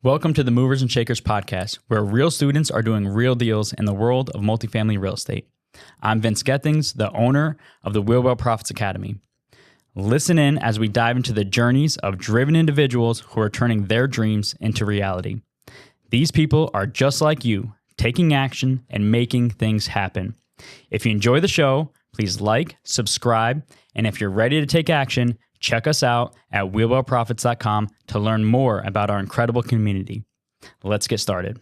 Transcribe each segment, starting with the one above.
Welcome to the Movers and Shakers podcast, where real students are doing real deals in the world of multifamily real estate. I'm Vince Gethings, the owner of the Wheelwell Profits Academy. Listen in as we dive into the journeys of driven individuals who are turning their dreams into reality. These people are just like you, taking action and making things happen. If you enjoy the show, please like, subscribe, and if you're ready to take action, check us out at wheelwellprofits.com to learn more about our incredible community. Let's get started.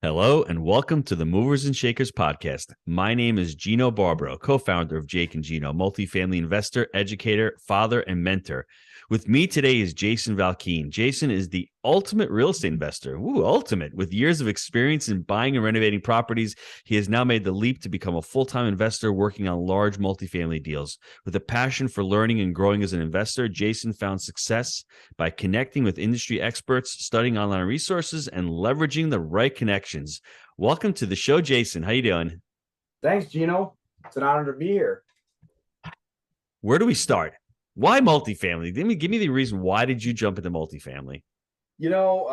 Hello and welcome to the Movers and Shakers podcast. My name is Gino Barbaro, co-founder of Jake and Gino, multifamily investor, educator, father, and mentor. With me today is Jason Valchine. Jason is the ultimate real estate investor. Ultimate. With years of experience in buying and renovating properties, he has now made the leap to become a full-time investor working on large multifamily deals. With a passion for learning and growing as an investor, Jason found success by connecting with industry experts, studying online resources, and leveraging the right connections. Welcome to the show, Jason. How you doing? Thanks, Gino. It's an honor to be here. Where do we start? Why multifamily? Give me the reason. Why did you jump into multifamily? You know,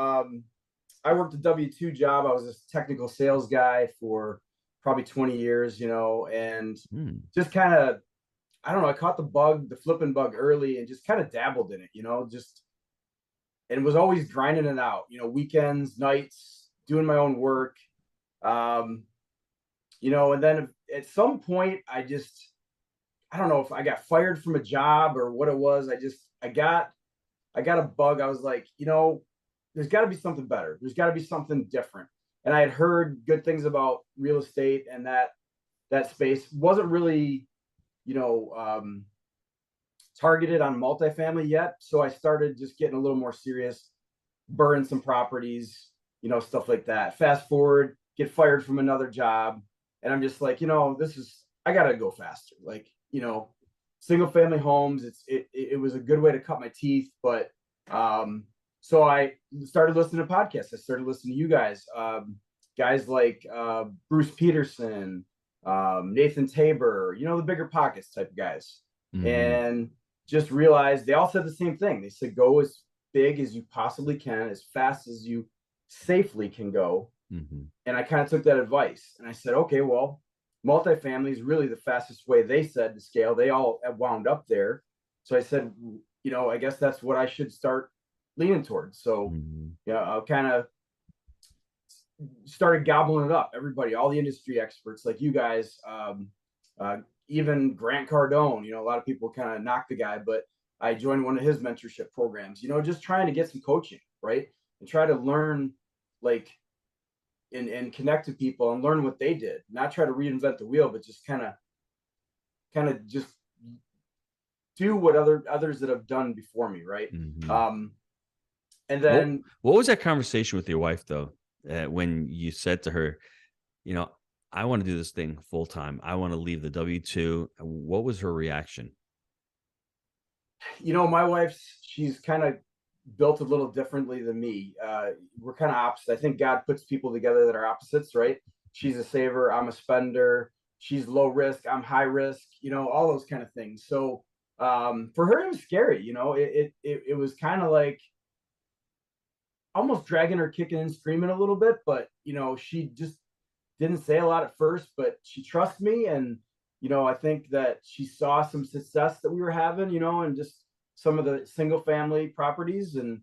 I worked a W-2 job. I was a technical sales guy for probably 20 years, and just kind of, I don't know, I caught the flipping bug early and just kind of dabbled in it, and was always grinding it out, weekends, nights, doing my own work. And then at some point I don't know if I got fired from a job or what it was. I got a bug. I was like, there's got to be something better. There's got to be something different. And I had heard good things about real estate, and that space wasn't really, targeted on multifamily yet. So I started just getting a little more serious, burn some properties, stuff like that. Fast forward, get fired from another job. And I'm just like, I got to go faster. Like, single family homes, it was a good way to cut my teeth. But so I started listening to podcasts. I started listening to you guys, guys like Bruce Peterson, Nathan Tabor, the bigger pockets type of guys. And just realized they all said the same thing. They said, go as big as you possibly can, as fast as you safely can go. And I kind of took that advice and I said, okay, well, multifamily is really the fastest way, they said, to scale. They all wound up there. So I said, I guess that's what I should start leaning towards. So I kind of started gobbling it up. Everybody, all the industry experts like you guys, even Grant Cardone, a lot of people kind of knock the guy, but I joined one of his mentorship programs, just trying to get some coaching, right? And try to learn, and connect to people and learn what they did, not try to reinvent the wheel, but just kind of just do what others that have done before me. Right. And then what was that conversation with your wife though? When you said to her, I want to do this thing full time. I want to leave the W-2. What was her reaction? My wife, she's kind of built a little differently than me. We're kind of opposite. I think God puts people together that are opposites, right? She's a saver, I'm a spender. She's low risk, I'm high risk, all those kind of things. So for her, it was scary. It was kind of like almost dragging her kicking and screaming a little bit, but she just didn't say a lot at first, but she trusts me. And I think that she saw some success that we were having, and just some of the single family properties, and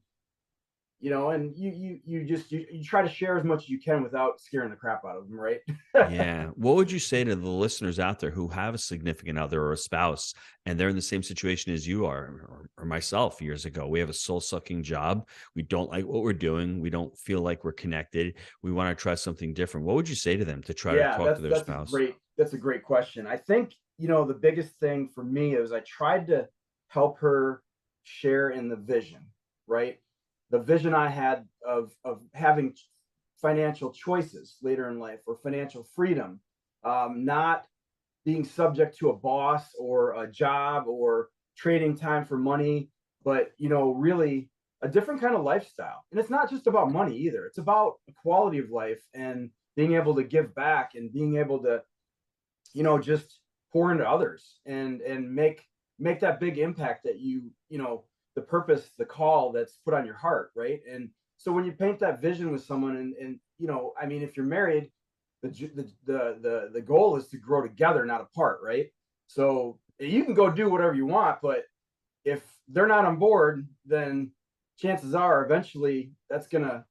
and you try to share as much as you can without scaring the crap out of them, right? Yeah. What would you say to the listeners out there who have a significant other or a spouse and they're in the same situation as you are, or myself years ago? We have a soul-sucking job. We don't like what we're doing. We don't feel like we're connected. We want to try something different. What would you say to them to try to talk to their spouse? That's a great question. I think, the biggest thing for me is I tried to help her share in the vision, right? The vision I had of having financial choices later in life, or financial freedom, not being subject to a boss or a job or trading time for money, but, you know, really a different kind of lifestyle. And it's not just about money either. It's about the quality of life and being able to give back and being able to, you know, just pour into others and make that big impact that you know, the purpose, the call that's put on your heart, right? And so when you paint that vision with someone, and you know, I mean, if you're married, the goal is to grow together, not apart, right? So you can go do whatever you want, but if they're not on board, then chances are eventually that's gonna,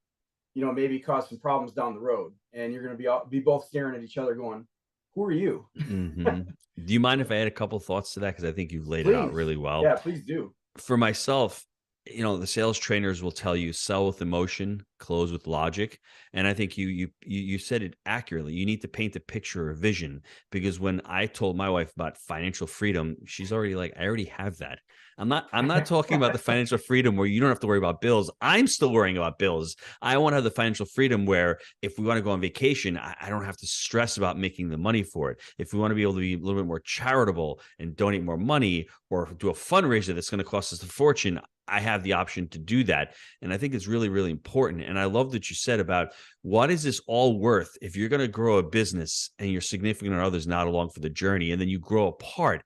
you know, maybe cause some problems down the road, and you're gonna be both staring at each other, going, "Who are you?" Mm-hmm. Do you mind if I add a couple thoughts to that? Because I think you've laid it out Please, really well. yeah, please do. For myself, you know, the sales trainers will tell you sell with emotion, close with logic. And I think you said it accurately. You need to paint a picture or vision, because when I told my wife about financial freedom, she's already like, I already have that. I'm not talking about the financial freedom where you don't have to worry about bills. I'm still worrying about bills. I want to have the financial freedom where if we want to go on vacation, I don't have to stress about making the money for it. If we want to be able to be a little bit more charitable and donate more money or do a fundraiser that's going to cost us a fortune, I have the option to do that. And I think it's really, really important. And I love that you said about what is this all worth if you're going to grow a business and your significant other's not along for the journey and then you grow apart.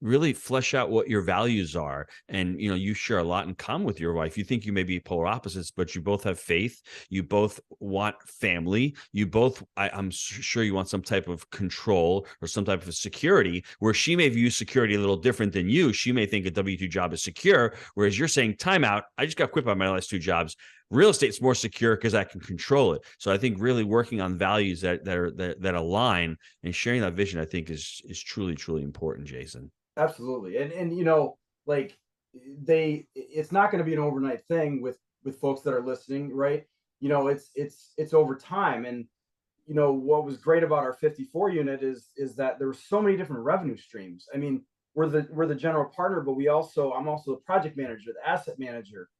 Really flesh out what your values are. And, you know, you share a lot in common with your wife. You think you may be polar opposites, but you both have faith. You both want family. You both, I'm sure you want some type of control or some type of security, where she may view security a little different than you. She may think a W-2 job is secure, whereas you're saying, time out, I just got quit by my last two jobs. Real estate's more secure because I can control it. So I think really working on values that align and sharing that vision, I think is truly, truly important, Jason. Absolutely. And you know, like, it's not going to be an overnight thing with folks that are listening, right? You know, it's over time. And you know, what was great about our 54 unit is that there were so many different revenue streams. I mean, we're the general partner, but I'm also the project manager, the asset manager.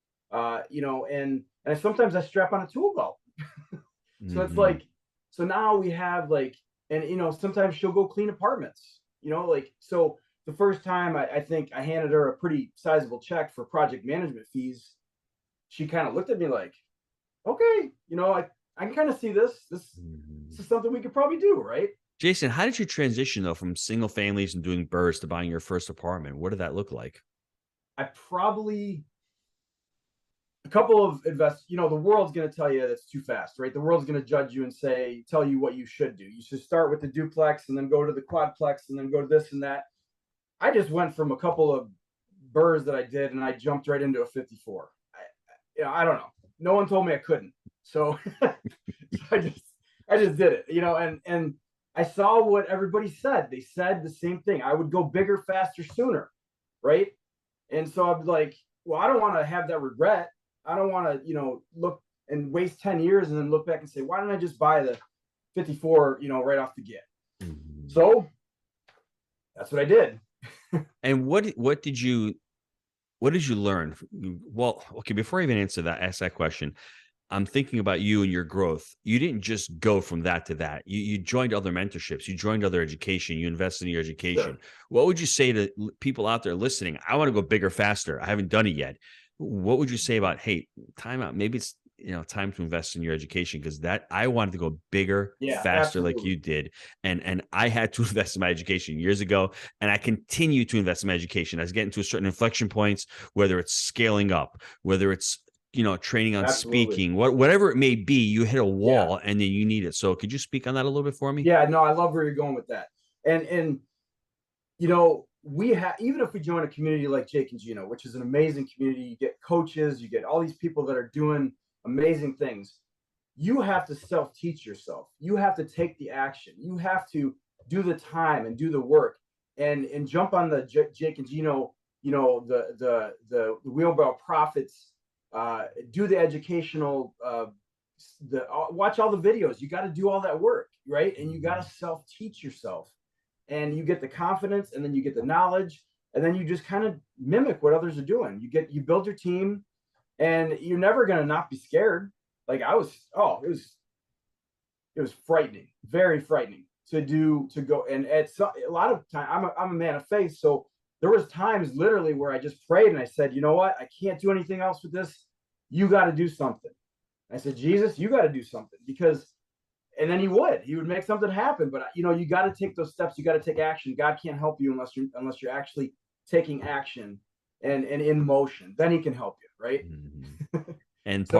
You know, and sometimes I strap on a tool belt. So it's like, so now we have like, and you know, sometimes she'll go clean apartments, you know, like, so the first time I think I handed her a pretty sizable check for project management fees, she kind of looked at me like, okay, you know, I can kind of see this. This is something we could probably do, right? Jason, how did you transition though from single families and doing burrs to buying your first apartment? What did that look like? I probably a couple of you know, the world's going to tell you that's too fast, right? The world's going to judge you and tell you what you should do. You should start with the duplex and then go to the quadplex and then go to this and that. I just went from a couple of burrs that I did and I jumped right into a 54. You know, I don't know. No one told me I couldn't. So, so I just did it, you know, and I saw what everybody said. They said the same thing. I would go bigger, faster, sooner. Right. And so I'm like, well, I don't want to have that regret. I don't want to, you know, look and waste 10 years and then look back and say, why didn't I just buy the 54, you know, right off the get? So that's what I did. And what did you learn? Well, okay, before I even ask that question, I'm thinking about you and your growth. You didn't just go from that to that. You joined other mentorships. You joined other education. You invested in your education. Sure. What would you say to people out there listening? I want to go bigger, faster. I haven't done it yet. What would you say about, hey, time out? Maybe it's, you know, time to invest in your education, because that I wanted to go bigger, faster, absolutely. like you did. And I had to invest in my education years ago. And I continue to invest in my education. I was getting to a certain inflection points, whether it's scaling up, whether it's, you know, training on speaking, whatever it may be, you hit a wall and then you need it. So could you speak on that a little bit for me? Yeah, no, I love where you're going with that. And you know, we have, even if we join a community like Jake and Gino, which is an amazing community, you get coaches, you get all these people that are doing amazing things. You have to self-teach yourself. You have to take the action. You have to do the time and do the work and jump on the Jake and Gino, you know, the wheelbarrow profits, do the educational, watch all the videos. You got to do all that work, right? And you got to self-teach yourself, and you get the confidence, and then you get the knowledge, and then you just kind of mimic what others are doing. You build your team, and you're never going to not be scared. Like I was, it was frightening, very frightening to go. And a lot of time, I'm a man of faith. So there was times literally where I just prayed and I said, you know what? I can't do anything else with this. You got to do something. I said, Jesus, you got to do something, because, and then he would make something happen. But you got to take those steps. You got to take action. God can't help you unless you're actually taking action and in motion. Then he can help you. Right. Mm-hmm. And So,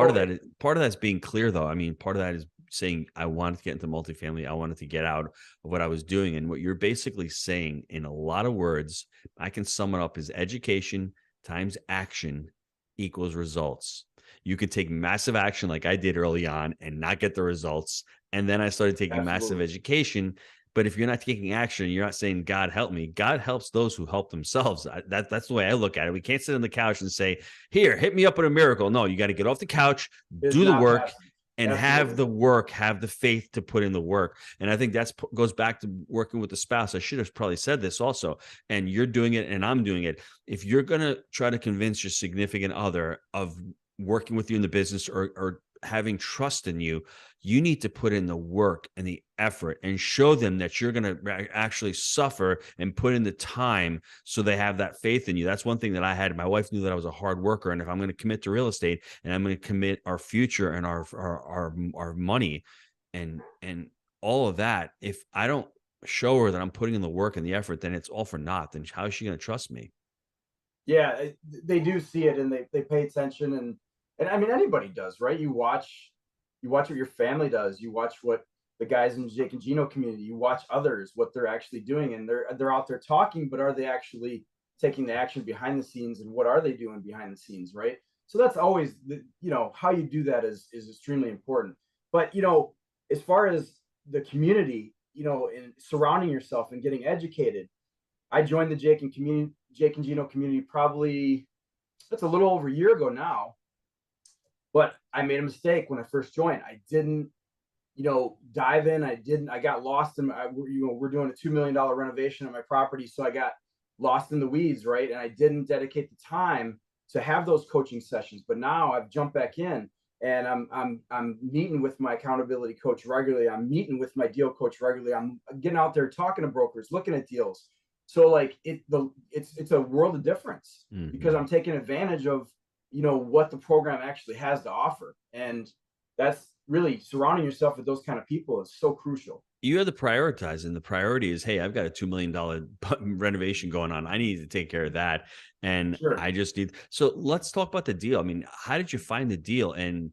part of that's being clear, though. I mean, part of that is saying, I wanted to get into multifamily. I wanted to get out of what I was doing. And what you're basically saying in a lot of words, I can sum it up as education times action equals results. You could take massive action like I did early on and not get the results. And then I started taking massive education. But if you're not taking action, you're not saying, God help me. God helps those who help themselves. That's the way I look at it. We can't sit on the couch and say, here, hit me up with a miracle. No, you got to get off the couch, do the work, passive. And have the faith to put in the work. And I think that's goes back to working with the spouse. I should have probably said this also. And you're doing it and I'm doing it. If you're going to try to convince your significant other of working with you in the business or having trust in you, you need to put in the work and the effort and show them that you're going to actually suffer and put in the time so they have that faith in you. That's one thing that I had. My wife knew that I was a hard worker. And if I'm going to commit to real estate and I'm going to commit our future and our money and all of that, if I don't show her that I'm putting in the work and the effort, then it's all for naught. Then how is she going to trust me? Yeah, they do see it and they pay attention. And I mean, anybody does, right? You watch what your family does. You watch what the guys in the Jake and Gino community, you watch others, what they're actually doing, and they're out there talking, but are they actually taking the action behind the scenes, and what are they doing behind the scenes, right? So that's always how you do that is extremely important. But as far as the community, and surrounding yourself and getting educated, I joined the Jake and Gino community probably, that's a little over a year ago now. But I made a mistake when I first joined. I didn't, dive in. I got lost in, we're doing a $2 million renovation on my property. So I got lost in the weeds, right? And I didn't dedicate the time to have those coaching sessions. But now I've jumped back in and I'm meeting with my accountability coach regularly. I'm meeting with my deal coach regularly. I'm getting out there talking to brokers, looking at deals. So like it's a world of difference because I'm taking advantage of what the program actually has to offer. And that's really surrounding yourself with those kind of people is so crucial. You have to prioritize, and the priority is, hey, I've got a $2 million renovation going on. I need to take care of that. And I just need, so let's talk about the deal. I mean, how did you find the deal? And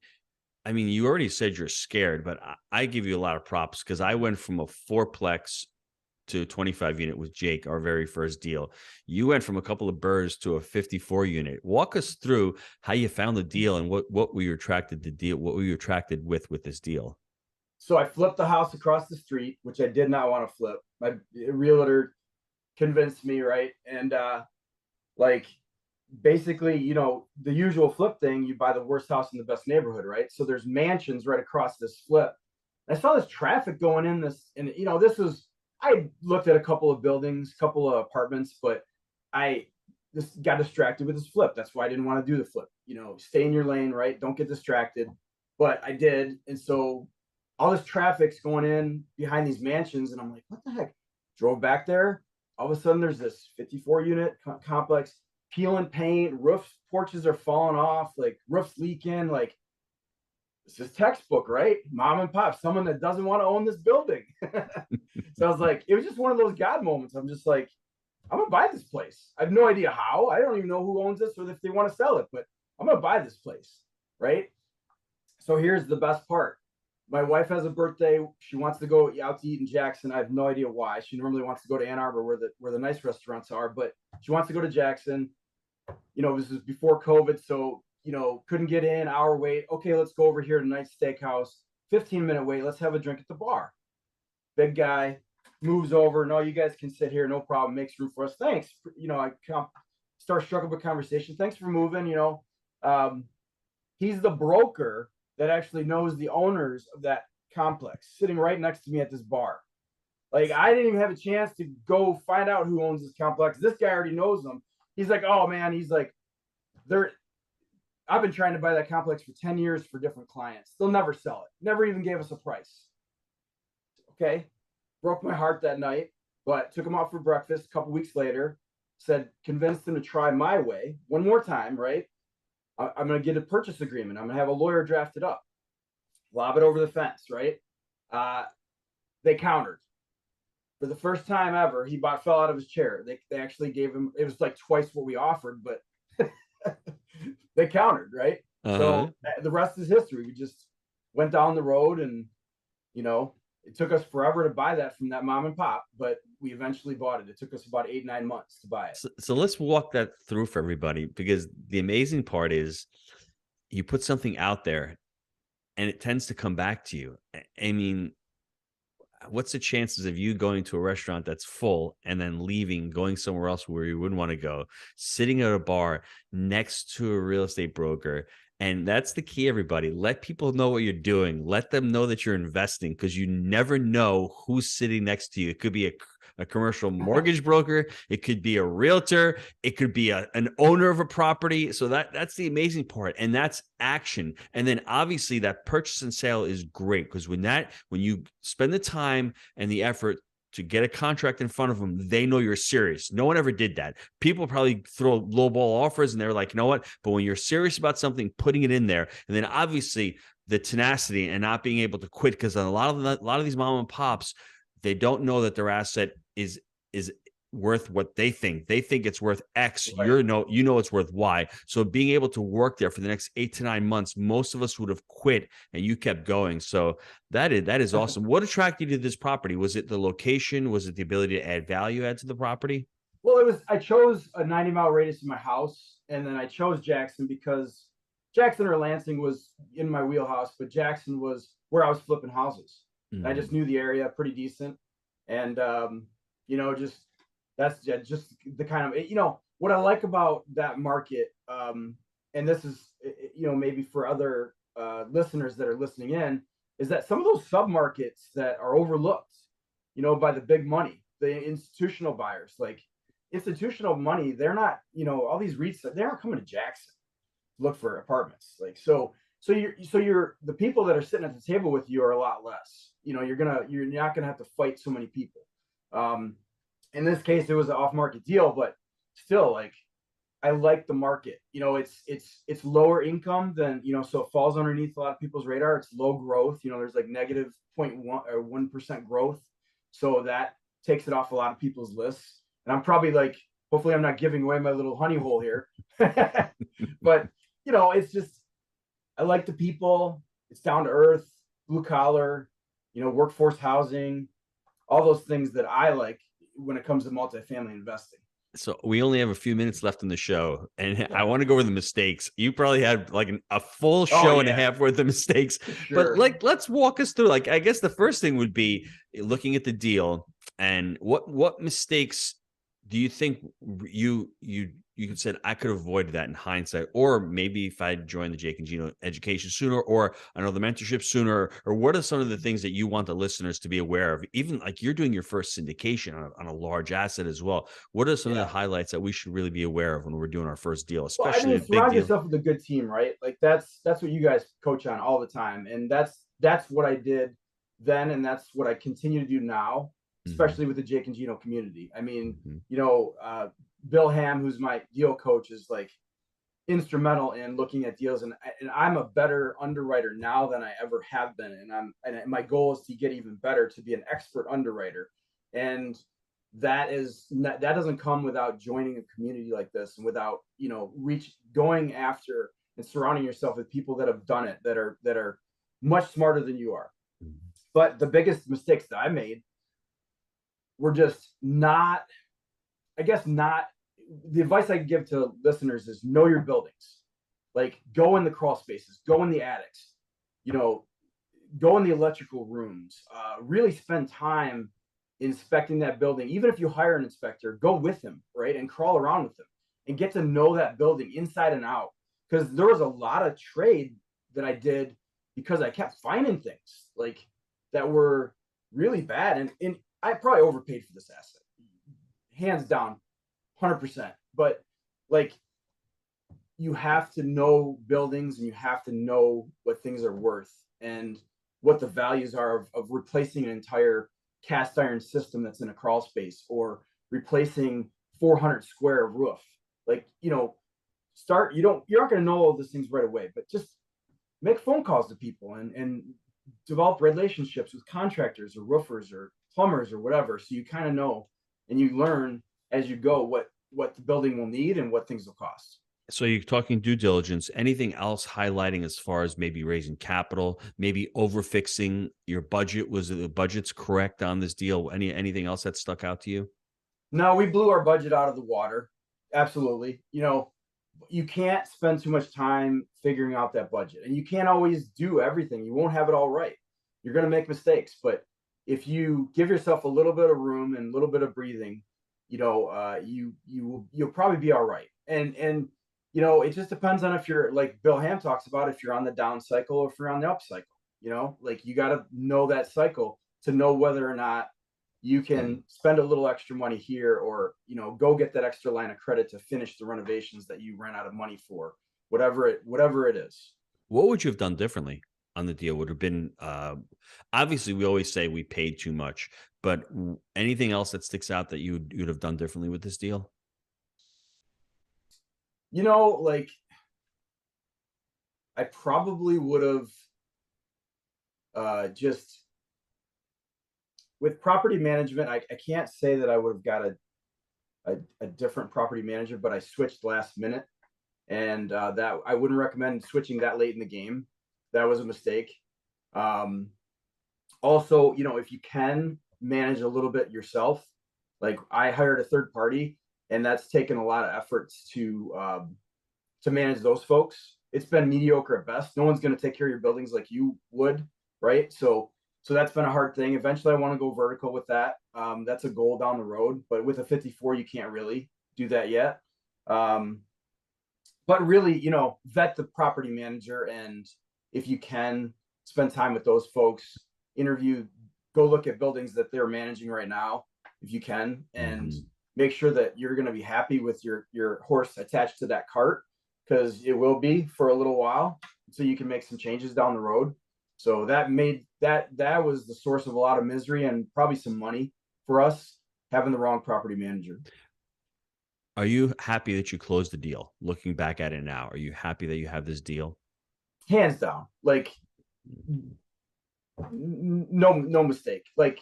I mean, you already said you're scared, but I give you a lot of props because I went from a fourplex to 25 unit with Jake, our very first deal. You went from a couple of burrs to a 54 unit. Walk us through how you found the deal and what were you attracted to deal? What were you attracted with this deal? So I flipped the house across the street, which I did not want to flip. My realtor convinced me, right? And basically, the usual flip thing, you buy the worst house in the best neighborhood, right? So there's mansions right across this flip. I saw this traffic going in this, and this was, I looked at a couple of buildings, couple of apartments, but I just got distracted with this flip. That's why I didn't want to do the flip. Stay in your lane, right? Don't get distracted. But I did. And so all this traffic's going in behind these mansions. And I'm like, what the heck? Drove back there. All of a sudden, there's this 54 unit complex, peeling paint, roof porches are falling off, like roofs leaking, like this is textbook, right? Mom and pop, someone that doesn't want to own this building. So I was like, it was just one of those God moments. I'm just like, I'm gonna buy this place. I have no idea how. I don't even know who owns this or if they want to sell it, but I'm gonna buy this place, right? So here's the best part. My wife has a birthday. She wants to go out to eat in Jackson. I have no idea why. She normally wants to go to Ann Arbor where the nice restaurants are, but she wants to go to Jackson. This is before COVID, so couldn't get in, hour wait. Okay, let's go over here to Nice Steakhouse. 15-minute wait. Let's have a drink at the bar. Big guy moves over. No, you guys can sit here. No problem. Makes room for us. Thanks. I start struck up a conversation. Thanks for moving. He's the broker that actually knows the owners of that complex, sitting right next to me at this bar. Like, I didn't even have a chance to go find out who owns this complex. This guy already knows them. He's like, oh man, he's like, I've been trying to buy that complex for 10 years for different clients. They'll never sell it. Never even gave us a price. Okay. broke my heart that night, but took him out for breakfast a couple weeks later, convinced him to try my way one more time, right? I'm going to get a purchase agreement. I'm going to have a lawyer draft it up, lob it over the fence, right? They countered. For the first time ever, he fell out of his chair. They actually gave him, it was like twice what we offered, but they countered, right? So the rest is history. We just went down the road, and it took us forever to buy that from that mom and pop, but we eventually bought it. It took us about 8-9 months to buy it. So let's walk that through for everybody, because the amazing part is you put something out there and it tends to come back to you. I mean, what's the chances of you going to a restaurant that's full and then leaving, going somewhere else where you wouldn't want to go, sitting at a bar next to a real estate broker? And that's the key, everybody. Let people know what you're doing. Let them know that you're investing, because you never know who's sitting next to you. It could be a commercial mortgage broker. It could be a realtor. It could be an owner of a property. So that's the amazing part. And that's action. And then obviously that purchase and sale is great, because when you spend the time and the effort to get a contract in front of them, they know you're serious. No one ever did that. People probably throw lowball offers and they're like, you know what? But when you're serious about something, putting it in there, and then obviously the tenacity and not being able to quit, because a lot of these mom and pops, they don't know that their asset is worth what they think. They think it's worth X. Right. You know it's worth Y. So being able to work there for the next 8 to 9 months, most of us would have quit, and you kept going. So that is awesome. What attracted you to this property? Was it the location? Was it the ability to add to the property? Well, I chose a 90-mile radius in my house, and then I chose Jackson because Jackson or Lansing was in my wheelhouse, but Jackson was where I was flipping houses. I just knew the area pretty decent, and that's just the kind of, what I like about that market. And this is, maybe for other listeners that are listening in, is that some of those submarkets that are overlooked, by the big money, the institutional buyers, like institutional money, they're not, all these REITs, they aren't coming to Jackson to look for apartments. Like, so you're the people that are sitting at the table with you are a lot less. You're not gonna have to fight so many people. In this case, it was an off-market deal, but still, like, I like the market. It's lower income than, so it falls underneath a lot of people's radar. It's low growth. There's like negative 0.1 or 1% growth. So that takes it off a lot of people's lists. And I'm probably like, hopefully I'm not giving away my little honey hole here. But, it's just, I like the people. It's down to earth, blue collar, workforce housing, all those things that I like when it comes to multifamily investing. So we only have a few minutes left in the show, and I want to go over the mistakes. You probably had like a full show and a half worth of mistakes, but let's walk us through. Like, I guess the first thing would be looking at the deal, and what mistakes do you think you said I could avoid that in hindsight, or maybe if I joined the Jake and Gino education sooner, or another mentorship sooner, or what are some of the things that you want the listeners to be aware of? Even like you're doing your first syndication on a large asset as well. What are some of the highlights that we should really be aware of when we're doing our first deal, especially surround yourself with a good team, right? Like that's what you guys coach on all the time, and that's what I did then, and that's what I continue to do now, especially with the Jake and Gino community. I mean, Bill Ham, who's my deal coach, is like instrumental in looking at deals, and I'm a better underwriter now than I ever have been, and my goal is to get even better, to be an expert underwriter, and that doesn't come without joining a community like this, and without going after and surrounding yourself with people that have done it, that are much smarter than you are. But the biggest mistakes that I made were just not the advice I give to listeners is know your buildings. Like, go in the crawl spaces, go in the attics, go in the electrical rooms, really spend time inspecting that building. Even if you hire an inspector, go with him, right? And crawl around with him and get to know that building inside and out. Because there was a lot of trade that I did because I kept finding things like that were really bad. And I probably overpaid for this asset, hands down, 100%. But like, you have to know buildings, and you have to know what things are worth and what the values are of replacing an entire cast iron system that's in a crawl space, or replacing 400 square roof. Like, you know, you're not going to know all these things right away, but just make phone calls to people and develop relationships with contractors or roofers or plumbers or whatever. So you kind of know and you learn as you go what the building will need and what things will cost. So you're talking due diligence. Anything else highlighting as far as maybe raising capital, maybe overfixing your budget? Was the budget's correct on this deal? Anything else that stuck out to you? No, we blew our budget out of the water. Absolutely. You know, you can't spend too much time figuring out that budget, and you can't always do everything. You won't have it all right. You're going to make mistakes, but if you give yourself a little bit of room and a little bit of breathing, you know, you'll probably be all right. And you know, it just depends on if you're, like Bill Ham talks about, if you're on the down cycle or if you're on the up cycle. You know, like you got to know that cycle to know whether or not you can spend a little extra money here, or, you know, go get that extra line of credit to finish the renovations that you ran out of money for, whatever it is. What would you have done differently on the deal? Would have been, obviously we always say we paid too much, but anything else that sticks out that you'd have done differently with this deal? You know, like I probably would have just with property management, I can't say that I would have got a different property manager, but I switched last minute, and that I wouldn't recommend switching that late in the game. That was a mistake. Also, you know, if you can manage a little bit yourself, like I hired a third party, and that's taken a lot of efforts to manage those folks. It's been mediocre at best. No one's going to take care of your buildings like you would, right? So that's been a hard thing. Eventually, I want to go vertical with that. That's a goal down the road, but with a 54, you can't really do that yet. But really, you know, vet the property manager, and if you can, spend time with those folks. Go look at buildings that they're managing right now, if you can, and make sure that you're going to be happy with your horse attached to that cart, because it will be for a little while, so you can make some changes down the road. So that was the source of a lot of misery and probably some money for us, having the wrong property manager. Are you happy that you closed the deal? Looking back at it now, are you happy that you have this deal? Hands down, like no mistake. Like,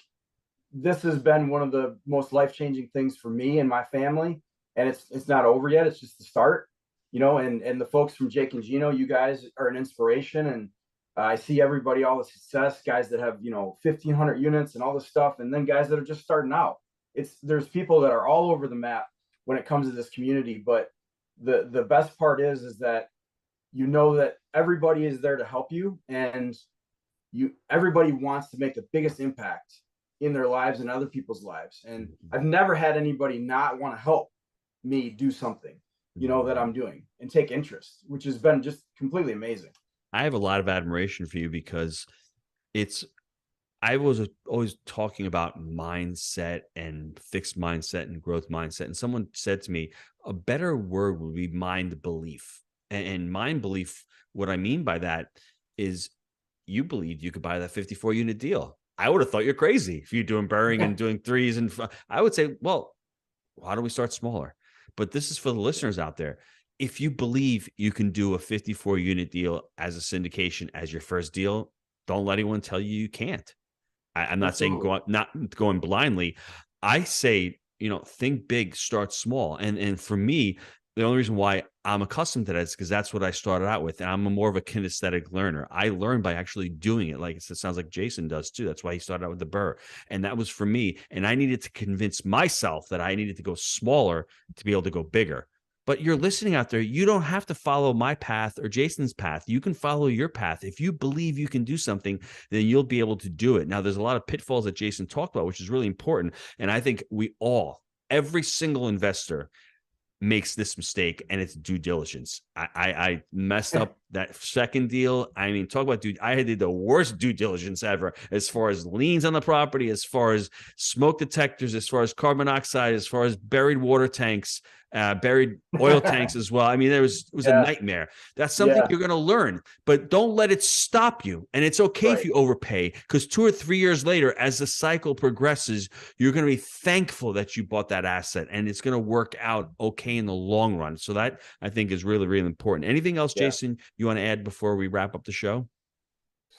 this has been one of the most life-changing things for me and my family, and it's not over yet. It's just the start, you know. And the folks from Jake and Gino, you guys are an inspiration, and I see everybody, all the success, guys that have, you know, 1,500 units and all this stuff, and then guys that are just starting out. There's people that are all over the map when it comes to this community, but the best part is that you know that everybody is there to help you, and everybody wants to make the biggest impact in their lives and other people's lives. And I've never had anybody not want to help me do something, you know, that I'm doing, and take interest, which has been just completely amazing. I have a lot of admiration for you, because I was always talking about mindset and fixed mindset and growth mindset. And someone said to me, a better word would be mind belief. And mind belief, what I mean by that is you believed you could buy that 54 unit deal. I would have thought you're crazy if you're doing burying and doing threes. And I would say, well, why don't we start smaller? But this is for the listeners out there. If you believe you can do a 54 unit deal as a syndication as your first deal, don't let anyone tell you can't. I'm not saying not going blindly. I say, you know, think big, start small. And for me, the only reason why I'm accustomed to that is because that's what I started out with. And I'm more of a kinesthetic learner. I learn by actually doing it. Like it sounds like Jason does too. That's why he started out with the burr. And that was for me. And I needed to convince myself that I needed to go smaller to be able to go bigger. But you're listening out there, you don't have to follow my path or Jason's path. You can follow your path. If you believe you can do something, then you'll be able to do it. Now, there's a lot of pitfalls that Jason talked about, which is really important. And I think every single investor makes this mistake, and it's due diligence. I messed up That second deal, I mean, talk about I did the worst due diligence ever as far as liens on the property, as far as smoke detectors, as far as carbon monoxide, as far as buried water tanks, buried oil tanks as well. I mean, it was a nightmare. That's something you're going to learn, but don't let it stop you. And it's okay if you overpay, because 2 or 3 years later, as the cycle progresses, you're going to be thankful that you bought that asset, and it's going to work out okay in the long run. So that, I think, is really, really important. Anything else, Jason, you want to add before we wrap up the show?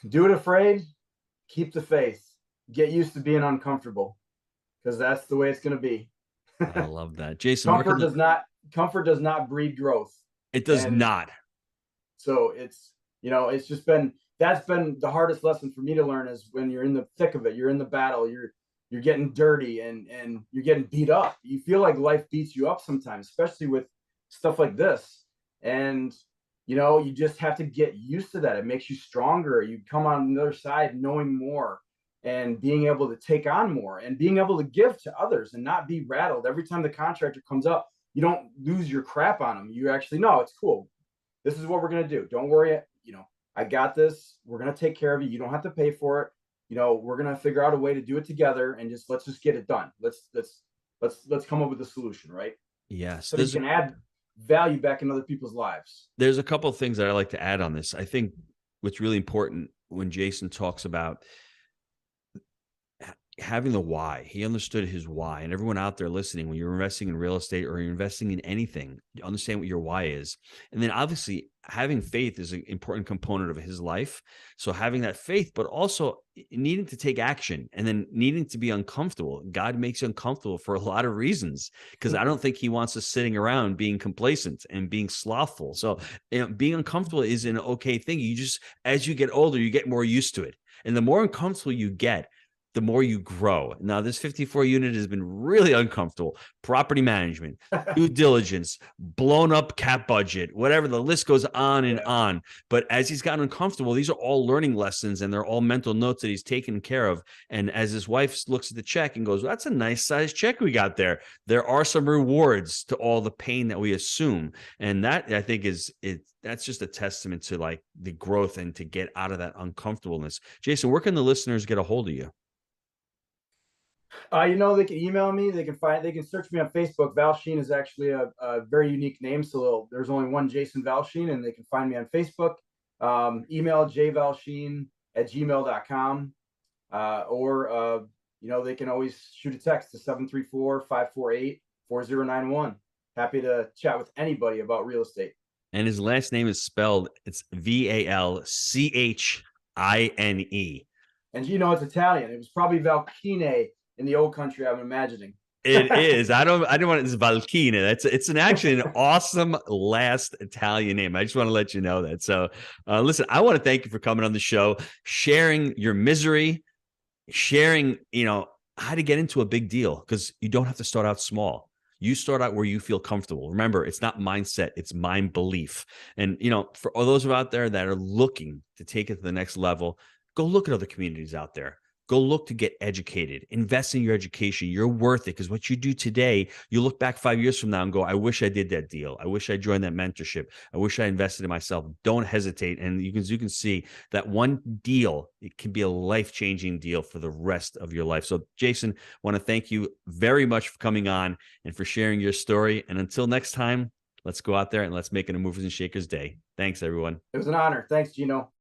Do it afraid, keep the faith, get used to being uncomfortable, because that's the way it's going to be. I love that. Jason, comfort does not breed growth. It does not. So it's, it's just that's been the hardest lesson for me to learn, is when you're in the thick of it, you're in the battle, you're getting dirty and you're getting beat up. You feel like life beats you up sometimes, especially with stuff like this. And, you just have to get used to that. It makes you stronger. You come on the other side knowing more and being able to take on more and being able to give to others and not be rattled. Every time the contractor comes up, you don't lose your crap on them. You actually know it's cool. This is what we're going to do. Don't worry. I got this. We're going to take care of you. You don't have to pay for it. We're going to figure out a way to do it together, and let's just get it done. Let's come up with a solution. Right. Yes. So you can add value back in other people's lives. There's a couple of things that I like to add on this. I think what's really important when Jason talks about having the why, he understood his why. And everyone out there listening, when you're investing in real estate or you're investing in anything, you understand what your why is. And then obviously having faith is an important component of his life. So having that faith, but also needing to take action and then needing to be uncomfortable. God makes you uncomfortable for a lot of reasons, because I don't think he wants us sitting around being complacent and being slothful. So being uncomfortable is an okay thing. You just, as you get older, you get more used to it. And the more uncomfortable you get, the more you grow. Now, this 54 unit has been really uncomfortable. Property management, due diligence, blown up cap budget, whatever, the list goes on and on. But as he's gotten uncomfortable, these are all learning lessons, and they're all mental notes that he's taken care of. And as his wife looks at the check and goes, well, that's a nice sized check we got there. There are some rewards to all the pain that we assume. And that, I think, that's just a testament to like the growth and to get out of that uncomfortableness. Jason, where can the listeners get a hold of you? They can email me. They can search me on Facebook. Valchine is actually a very unique name. So there's only one Jason Valchine, and they can find me on Facebook. Email jvalchine@gmail.com. Or they can always shoot a text to 734-548-4091. Happy to chat with anybody about real estate. And his last name is spelled, it's Valchine. And it's Italian. It was probably Valchine in the old country, I'm imagining. It is. I don't want it. It's Valchine. It's actually an awesome last Italian name. I just want to let you know that. So listen, I want to thank you for coming on the show, sharing your misery, sharing, how to get into a big deal, because you don't have to start out small. You start out where you feel comfortable. Remember, it's not mindset, it's mind belief. And, for all those out there that are looking to take it to the next level, go look at other communities out there. Go look to get educated. Invest in your education. You're worth it, because what you do today, you look back 5 years from now and go, I wish I did that deal. I wish I joined that mentorship. I wish I invested in myself. Don't hesitate. And you can see that one deal, it can be a life-changing deal for the rest of your life. So Jason, I want to thank you very much for coming on and for sharing your story. And until next time, let's go out there and let's make it a Movers and Shakers day. Thanks, everyone. It was an honor. Thanks, Gino.